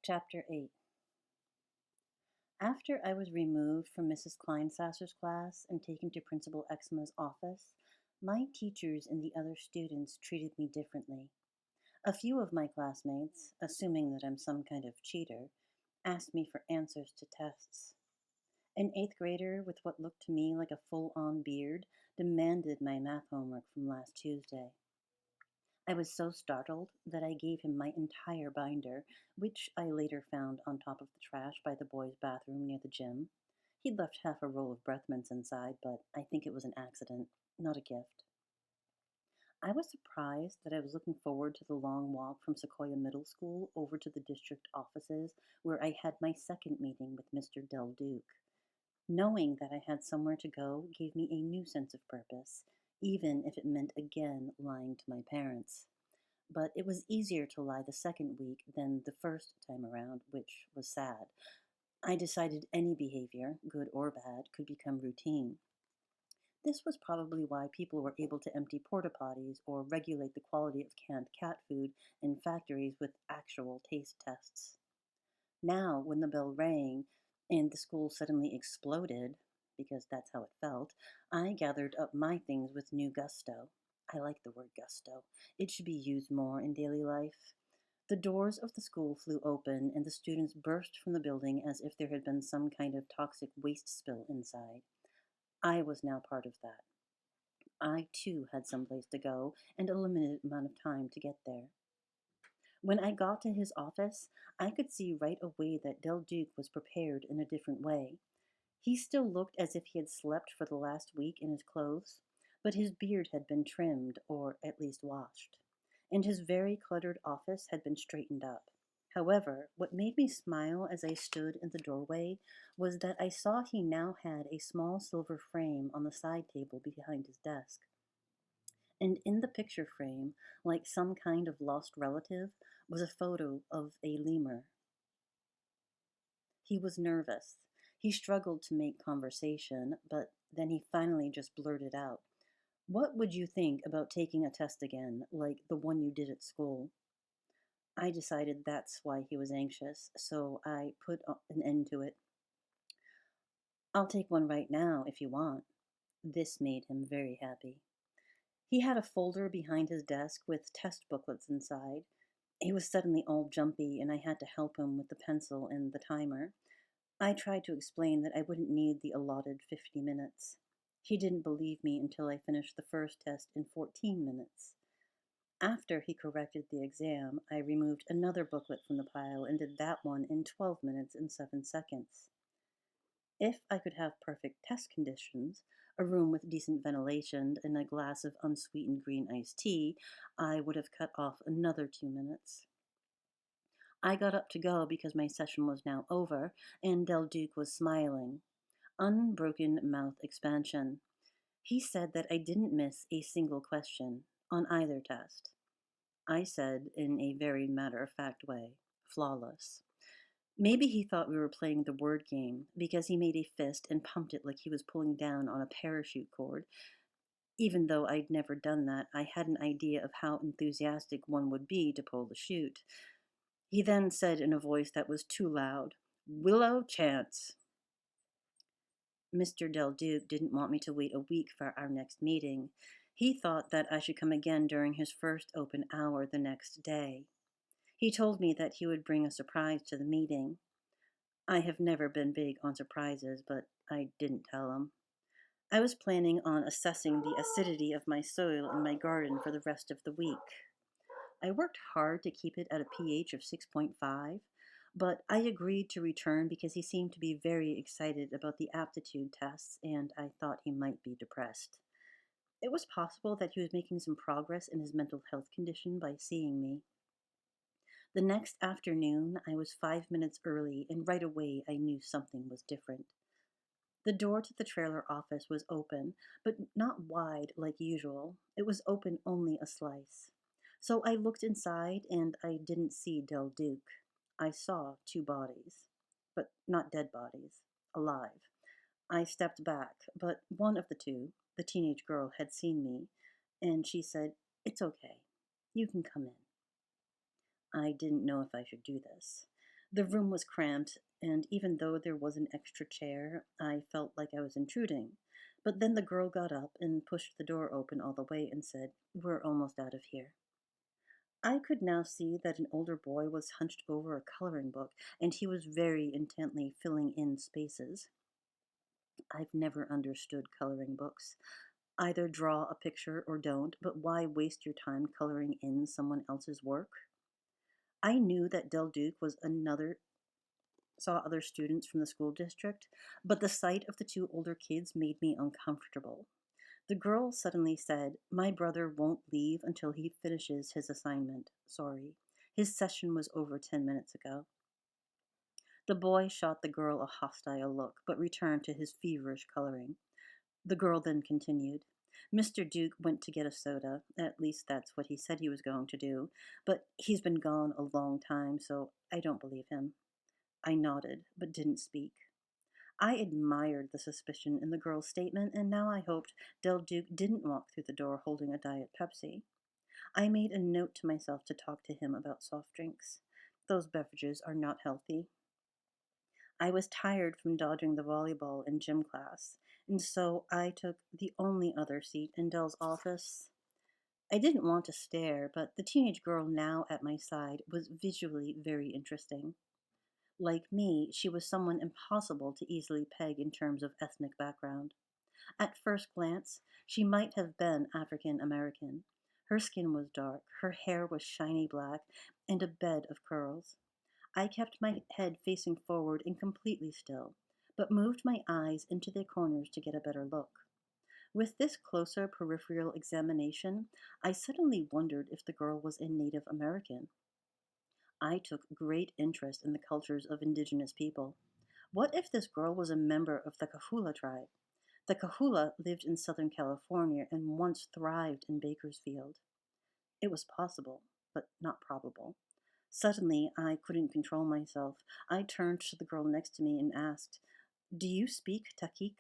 Chapter 8. After I was removed from Mrs. Kleinsasser's class and taken to Principal Exma's office, my teachers and the other students treated me differently. A few of my classmates, assuming that I'm some kind of cheater, asked me for answers to tests. An eighth grader with what looked to me like a full on beard demanded my math homework from last Tuesday. I was so startled that I gave him my entire binder, which I later found on top of the trash by the boys' bathroom near the gym. He'd left half a roll of breath mints inside, but I think it was an accident, not a gift. I was surprised that I was looking forward to the long walk from Sequoia Middle School over to the district offices where I had my second meeting with Mr. Del Duke. Knowing that I had somewhere to go gave me a new sense of purpose, even if it meant again lying to my parents. But it was easier to lie the second week than the first time around, which was sad. I decided any behavior, good or bad, could become routine. This was probably why people were able to empty porta potties or regulate the quality of canned cat food in factories with actual taste tests. Now, when the bell rang and the school suddenly exploded, because that's how it felt, I gathered up my things with new gusto. I like the word gusto. It should be used more in daily life. The doors of the school flew open, and the students burst from the building as if there had been some kind of toxic waste spill inside. I was now part of that. I, too, had someplace to go and a limited amount of time to get there. When I got to his office, I could see right away that Del Duke was prepared in a different way. He still looked as if he had slept for the last week in his clothes, but his beard had been trimmed, or at least washed, and his very cluttered office had been straightened up. However, what made me smile as I stood in the doorway was that I saw he now had a small silver frame on the side table behind his desk. And in the picture frame, like some kind of lost relative, was a photo of a lemur. He was nervous. He struggled to make conversation, but then he finally just blurted out, "What would you think about taking a test again, like the one you did at school?" I decided that's why he was anxious, so I put an end to it. "I'll take one right now if you want." This made him very happy. He had a folder behind his desk with test booklets inside. He was suddenly all jumpy, and I had to help him with the pencil and the timer. I tried to explain that I wouldn't need the allotted 50 minutes. He didn't believe me until I finished the first test in 14 minutes. After he corrected the exam, I removed another booklet from the pile and did that one in 12 minutes and 7 seconds. If I could have perfect test conditions, a room with decent ventilation, and a glass of unsweetened green iced tea, I would have cut off another 2 minutes. I got up to go because my session was now over, and Del Duke was smiling. Unbroken mouth expansion. He said that I didn't miss a single question on either test. I said in a very matter-of-fact way, flawless. Maybe he thought we were playing the word game because he made a fist and pumped it like he was pulling down on a parachute cord. Even though I'd never done that, I had an idea of how enthusiastic one would be to pull the chute. He then said in a voice that was too loud, "Willow Chance." Mr. Del Duke didn't want me to wait a week for our next meeting. He thought that I should come again during his first open hour the next day. He told me that he would bring a surprise to the meeting. I have never been big on surprises, but I didn't tell him. I was planning on assessing the acidity of my soil in my garden for the rest of the week. I worked hard to keep it at a pH of 6.5, but I agreed to return because he seemed to be very excited about the aptitude tests, and I thought he might be depressed. It was possible that he was making some progress in his mental health condition by seeing me. The next afternoon, I was 5 minutes early, and right away I knew something was different. The door to the trailer office was open, but not wide like usual. It was open only a slice. So I looked inside, and I didn't see Del Duke. I saw two bodies, but not dead bodies, alive. I stepped back, but one of the two, the teenage girl, had seen me, and she said, "It's okay. You can come in." I didn't know if I should do this. The room was cramped, and even though there was an extra chair, I felt like I was intruding. But then the girl got up and pushed the door open all the way and said, "We're almost out of here." I could now see that an older boy was hunched over a coloring book, and he was very intently filling in spaces. I've never understood coloring books. Either draw a picture or don't, but why waste your time coloring in someone else's work? I knew that Del Duke was another saw other students from the school district, but the sight of the two older kids made me uncomfortable. The girl suddenly said, "My brother won't leave until he finishes his assignment. Sorry. His session was over 10 minutes ago." The boy shot the girl a hostile look, but returned to his feverish coloring. The girl then continued, "Mr. Duke went to get a soda. At least that's what he said he was going to do. But he's been gone a long time, so I don't believe him." I nodded, but didn't speak. I admired the suspicion in the girl's statement, and now I hoped Del Duke didn't walk through the door holding a Diet Pepsi. I made a note to myself to talk to him about soft drinks. Those beverages are not healthy. I was tired from dodging the volleyball in gym class, and so I took the only other seat in Dell's office. I didn't want to stare, but the teenage girl now at my side was visually very interesting. Like me, she was someone impossible to easily peg in terms of ethnic background. At first glance, she might have been African American. Her skin was dark, her hair was shiny black, and a bed of curls. I kept my head facing forward and completely still, but moved my eyes into their corners to get a better look. With this closer peripheral examination, I suddenly wondered if the girl was a Native American. I took great interest in the cultures of indigenous people. What if this girl was a member of the Kahula tribe? The Kahula lived in Southern California and once thrived in Bakersfield. It was possible, but not probable. Suddenly, I couldn't control myself. I turned to the girl next to me and asked, "Do you speak Takik?"